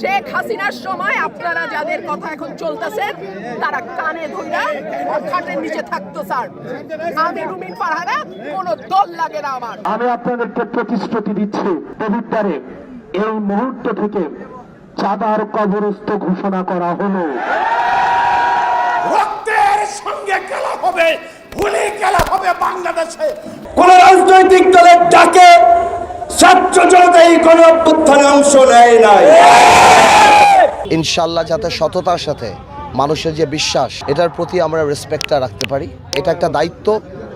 শেখ হাসিনার সময় আপনারা যাদের কথা এখন চলতেছেন তারা কানে ধইরা খাটের নিচে থাকতো স্যার। আমি রুমিন ফারহানা, কোনো দল লাগে না আমার। আমি আপনাদেরকে প্রতিশ্রুতি দিচ্ছি, পবিত্রে এই মুহূর্ত থেকে চাঁদার কবরস্থ ঘোষণা করা হলো। রক্তের সঙ্গে খেলা হবে, গুলি খেলা হবে বাংলাদেশে। কোন রাজনৈতিক দলের ডাকে ছাত্র জনতা এই কোন অভ্যুত্থানে অংশ নেয় নাই। ইনশাআল্লাহ যাতে সততার সাথে মানুষের যে বিশ্বাস, এটার প্রতি আমরা রেসপেক্টটা রাখতে পারি। এটা একটা দায়িত্ব,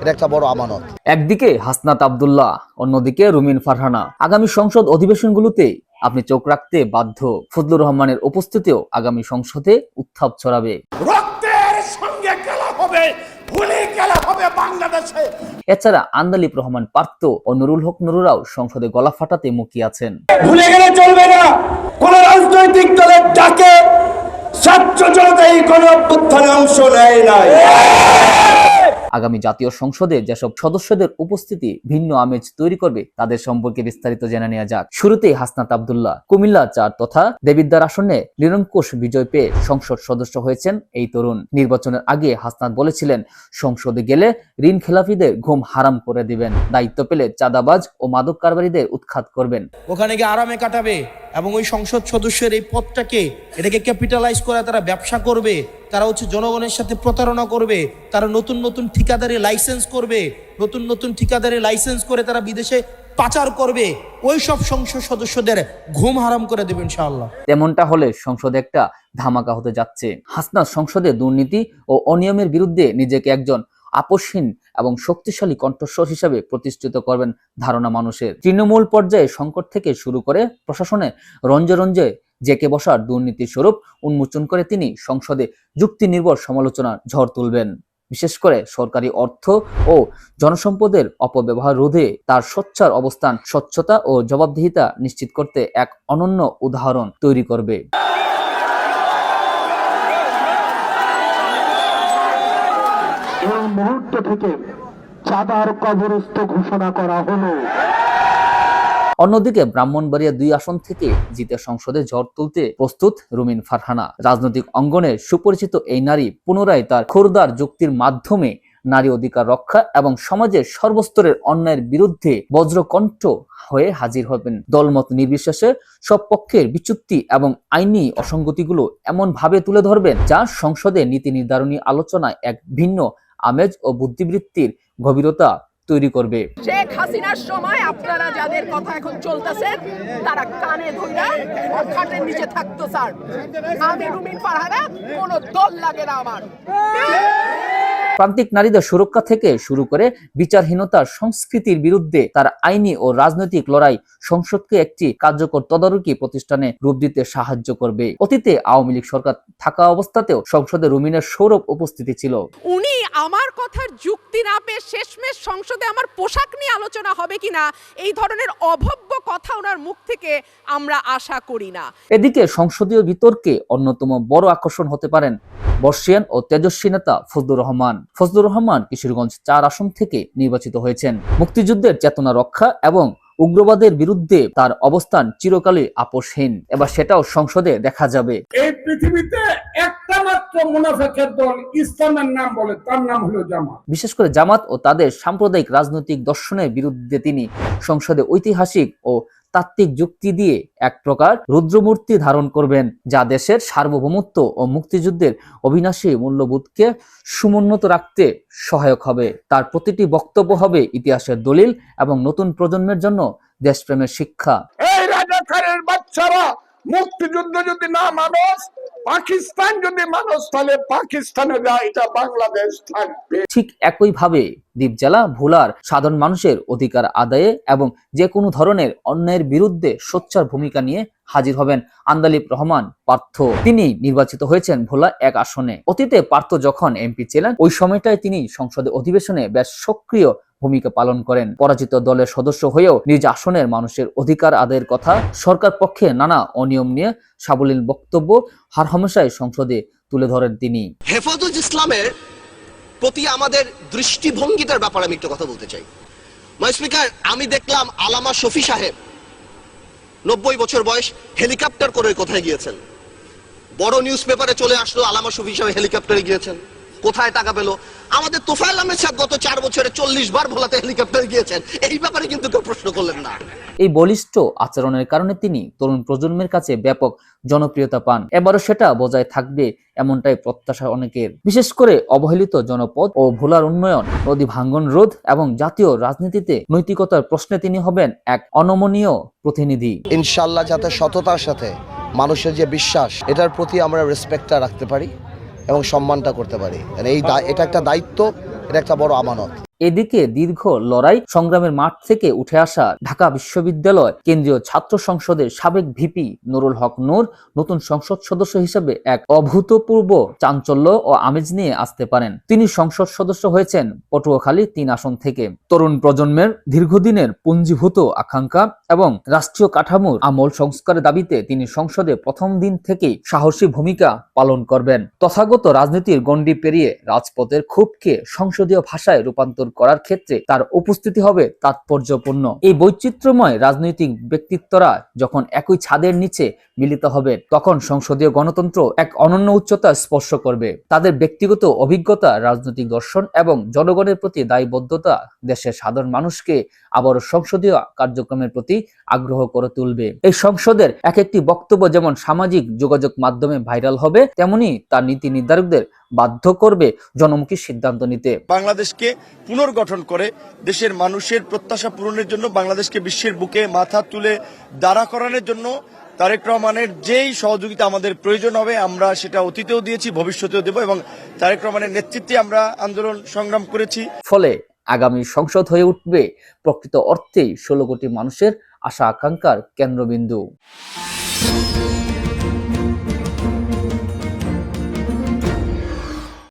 এটা একটা বড় আমানত। একদিকে হাসনাত আব্দুল্লাহ, অন্যদিকে রুমিন ফারহানা। আগামী সংসদ অধিবেশনগুলোতে আপনি চোখ রাখতে বাধ্য। ফজলুর রহমানের উপস্থিতিও আগামী সংসদে উত্থাপ ছড়াবে। রক্তের সঙ্গে খেলা হবে, গুলি খেলা হবে বাংলাদেশে। এছাড়া আন্দালিব রহমান পার্থ ও নুরুল হক নুরুরাও সংসদে গলা ফাটাতে মুখিয়ে আছেন। ভুলে গেলে চলবে না, কোন রাজনৈতিক দলের ডাকে ছাত্র জনতা এই কোন অভ্যুত্থানে অংশ নেয় নাই। আগামী জাতীয় সংসদে যেসব সদস্যদের উপস্থিতি ভিন্ন আমেজ তৈরি করবে তাদের সম্পর্কে বিস্তারিত জেনে নেওয়া যাক। শুরুতেই হাসনাত আব্দুল্লাহ। কুমিল্লা ৪ তথা দেবিদ্বার আসনে নিরঙ্কুশ বিজয় পেয়ে সংসদ সদস্য হয়েছেন এই তরুণ। নির্বাচনের আগে হাসনাত বলেছিলেন, সংসদে গেলে ঋণ খেলাফিদের ঘুম হারাম করে দিবেন, দায়িত্ব পেলে চাঁদাবাজ ও মাদক কারবারিদের উৎখাত করবেন। ওখানে গিয়ে আরামে কাটাবে এবং ওই সংসদ সদস্যের এই পদটাকে এটাকে ক্যাপিটালাইজ করে তারা ব্যবসা করবে, তারা জনগণের সাথে প্রতারণা করবে, তারা নতুন নতুন ঠিকাদারি লাইসেন্স করবে, নতুন ঠিকাদারি লাইসেন্স করে তারা বিদেশে পাচার করবে। ওই সব সংসদ সদস্যদের ঘুম হারাম করে দেবে ইনশাআল্লাহ। তেমনটা হলে সংসদে একটা ধামাকা হতে যাচ্ছে। হাসনাত সংসদে দুর্নীতি ও অনিয়মের বিরুদ্ধে নিজেকে একজন আপোষহীন এবং শক্তিশালী কণ্ঠস্বর হিসাবে প্রতিষ্ঠিত করবেন ধারণা মানুষের। তৃণমূল পর্যায়ে সংকট থেকে শুরু করে প্রশাসনে রঞ্জে রঞ্জে জেকে বসার দুর্নীতির স্বরূপ উন্মোচন করে তিনি সংসদে যুক্তি নির্ভর সমালোচনার ঝড় তুলবেন। বিশেষ করে সরকারি অর্থ ও জনসম্পদের অপব্যবহার রোধে তার সোচ্চার অবস্থান স্বচ্ছতা ও জবাবদিহিতা নিশ্চিত করতে এক অনন্য উদাহরণ তৈরি করবে। এই মুহূর্ত থেকে চাঁদার কবরস্থ ঘোষণা করা হলো। অন্যদিকে ব্রাহ্মণবাড়িয়া ২ আসন থেকে জিতে সংসদে ঝড় তুলতে প্রস্তুত রুমিন ফারহানা। রাজনৈতিক অঙ্গনে সুপরিচিত এই নারী পুনরায় তার খোরদার যুক্তির মাধ্যমে নারী অধিকার রক্ষা এবং সমাজের সর্বস্তরের অন্যায়ের বিরুদ্ধে বজ্রকণ্ঠ হয়ে হাজির হবেন। দলমত নির্বিশেষে সব পক্ষের বিচ্যুতি এবং আইনি অসঙ্গতিগুলো এমন ভাবে তুলে ধরবেন যা সংসদে নীতি নির্ধারণী আলোচনায় এক ভিন্ন আমেজ ও বুদ্ধিবৃত্তির গভীরতা তৈরি করবে। শেখ হাসিনার সময় আপনারা যাদের কথা এখন চলতেছেন তারা কানে ধইরা খাটের নিচে থাকতো স্যার। আমি রুমিন ফারহানা, কোনো দল লাগে না আমার। প্রান্তিক নারীদের সুরক্ষা থেকে শুরু করে বিচারহীনতার সংস্কৃতির বিরুদ্ধে তার আইনি ও রাজনৈতিক লড়াই সংসদকে একটি কার্যকর তদারকি প্রতিষ্ঠানে রূপ দিতে সাহায্য করবে। অতীতে আওয়ামী লীগ সরকার থাকা অবস্থাতেও সংসদে রুমিনের সৌরভ উপস্থিতি ছিল। উনি আমার কথার যুক্তি না পেয়ে শেষমেশ সংসদে আমার পোশাক নিয়ে আলোচনা হবে কিনা এই ধরনের অভব্য কথা ওনার মুখ থেকে আমরা আশা করি না। এদিকে সংসদীয় বিতর্কে অন্যতম বড় আকর্ষণ হতে পারেন বর্ষিয়ান ও তেজস্বী নেতা ফজলুর রহমান। ফজলুর রহমান কিশোরগঞ্জ ৪ আসন থেকে নির্বাচিত হয়েছেন। মুক্তিযুদ্ধের চেতনা রক্ষা এবং উগ্রবাদের বিরুদ্ধে তার অবস্থান চিরকালই আপোষহীন। এবার সেটাও সংসদে দেখা যাবে। এই পৃথিবীতে একটা মাত্র মুনাফিকের দল ইসলামের নাম বলে, তার নাম হলো জামাত। বিশেষ করে জামাত ও তাদের সাম্প্রদায়িক রাজনৈতিক দর্শনের বিরুদ্ধে তিনি সংসদে ঐতিহাসিক ও তাত্ত্বিক যুক্তি দিয়ে এক প্রকার রুদ্রমূর্তি ধারণ করবেন, যা দেশের সার্বভৌমত্ব ও মুক্তিযুদ্ধের অবিনাশী মূল্যবোধকে সমুন্নত রাখতে সহায়ক হবে। তার প্রতিটি বক্তব্য হবে ইতিহাসের দলিল এবং নতুন প্রজন্মের জন্য দেশপ্রেমের শিক্ষা। এই রাজাকারের বাচ্চারা মুক্তিযুদ্ধ যদি না মানুষ, পাকিস্তান যদি মানুষ, তাহলে পাকিস্তানে যা এটা বাংলাদেশ থাকবে। ঠিক একইভাবে দ্বীপজেলা ভোলার সাধারণ মানুষের অধিকার আদায়ে এবং যে কোনো ধরনের অন্যায়ের বিরুদ্ধে সোচ্চার ভূমিকা নিয়ে হাজির হবেন আন্দালিব রহমান পার্থ। তিনি নির্বাচিত হয়েছেন ভোলা ১ আসনে। অতীতে পার্থ যখন এমপি ছিলেন ওই সময়টায় তিনি সংসদে অধিবেশনে বেশ সক্রিয় ভূমিকা পালন করেন। পরাজিত দলের সদস্য হয়েও নিজ আসনের মানুষের অধিকার আদায়ের কথা, সরকার পক্ষে নানা অনিয়ম নিয়ে সাবলীল বক্তব্য হরহামেশাই সংসদে তুলে ধরেন তিনি। হেফাজত ইসলামের প্রতি আমাদের দৃষ্টিভঙ্গিটার ব্যাপারে আমি একটু কথা বলতে চাই। মাই স্পিকার, আমি দেখলাম আলামা শফি সাহেব 90 বছর বয়স, হেলিকপ্টার করে কোথায় গিয়েছেন? বড় নিউজ পেপারে চলে আসলো আলামা শফি হিসাবে হেলিকপ্টারে গিয়েছেন, কোথায় টাকা পেল? আমাদের তোফায়েল আহমেদ সাহেব গত 4 বছরে 40 বার ভোলাতে হেলিকপ্টারে গিয়েছেন, এই ব্যাপারে কিন্তু কেউ প্রশ্ন করলেন না। এই বলিষ্ঠ আচরণের কারণে তিনি তরুণ প্রজন্মের কাছে ব্যাপক জনপ্রিয়তা পান। এবারও সেটা বজায় থাকবে এমনটাই প্রত্যাশা অনেকের। বিশেষ করে অবহেলিত জনপদ ও ভোলার উন্নয়ন, নদী ভাঙ্গন রোধ এবং জাতীয় রাজনীতিতে নৈতিকতার প্রশ্নে তিনি হবেন এক অনমনীয় প্রতিনিধি। ইনশাআল্লাহ যাতে সততার সাথে মানুষের যে বিশ্বাস, এটার প্রতি আমরা রেসপেক্টটা রাখতে পারি এবং সম্মানটা করতে পারি। এটা একটা দায়িত্ব, এটা একটা বড় আমানত। এদিকে দীর্ঘ লড়াই সংগ্রামের মাঠ থেকে উঠে আসা ঢাকা বিশ্ববিদ্যালয় কেন্দ্রীয় ছাত্র সংসদের সাবেক ভিপি নুরুল হক নূর নতুন সংসদ সদস্য হিসেবে এক অভূতপূর্ব চাঞ্চল্য ও আমেজ নিয়ে আসতে পারেন। তিনি সংসদ সদস্য হয়েছেন পটুয়াখালী 3 আসন থেকে। তরুণ প্রজন্মের দীর্ঘদিনের পুঞ্জীভূত আকাঙ্ক্ষা এবং রাষ্ট্রীয় কাঠামোর আমূল সংস্কারের দাবিতে তিনি সংসদে প্রথম দিন থেকেই সাহসী ভূমিকা পালন করবেন। তথাগত রাজনীতির গণ্ডি পেরিয়ে রাজপথের ক্ষোভকে সংসদীয় ভাষায় রূপান্তর করার ক্ষেত্রে তার উপস্থিতি হবে তাৎপর্যপূর্ণ। এই বৈচিত্র্যময় রাজনৈতিক ব্যক্তিত্বরা যখন একই ছাদের নিচে মিলিত হবে, তখন সংসদীয় গণতন্ত্র এক অনন্য উচ্চতা স্পর্শ করবে। তাদের ব্যক্তিগত অভিজ্ঞতা, রাজনৈতিক দর্শন এবং জনগণের প্রতি দায়বদ্ধতা দেশের সাধারণ মানুষকে আবারও সংসদীয় কার্যক্রমের প্রতি আগ্রহ করে তুলবে। এই সংসদের এক একটি বক্তব্য যেমন সামাজিক যোগাযোগ মাধ্যমে ভাইরাল হবে, তেমনি তার নীতি নির্ধারকদের বাধ্য করবে জনমুখী সিদ্ধান্ত নিতে। বাংলাদেশকে পুনর্গঠন করে দেশের মানুষের প্রত্যাশা পূরণের জন্য, বাংলাদেশকে বিশ্বের বুকে মাথা তুলে দাঁড়া করানোর জন্য তারেক রহমানের যেই সহযোগিতা আমাদের প্রয়োজন হবে, আমরা সেটা অতীতেও দিয়েছি, ভবিষ্যতেও দেব, এবং তারেক রহমানের নেতৃত্বে আমরা আন্দোলন সংগ্রাম করেছি। ফলে আগামী সংসদ হয়ে উঠবে প্রকৃত অর্থেই 16 কোটি মানুষের আশা আকাঙ্ক্ষার কেন্দ্রবিন্দু।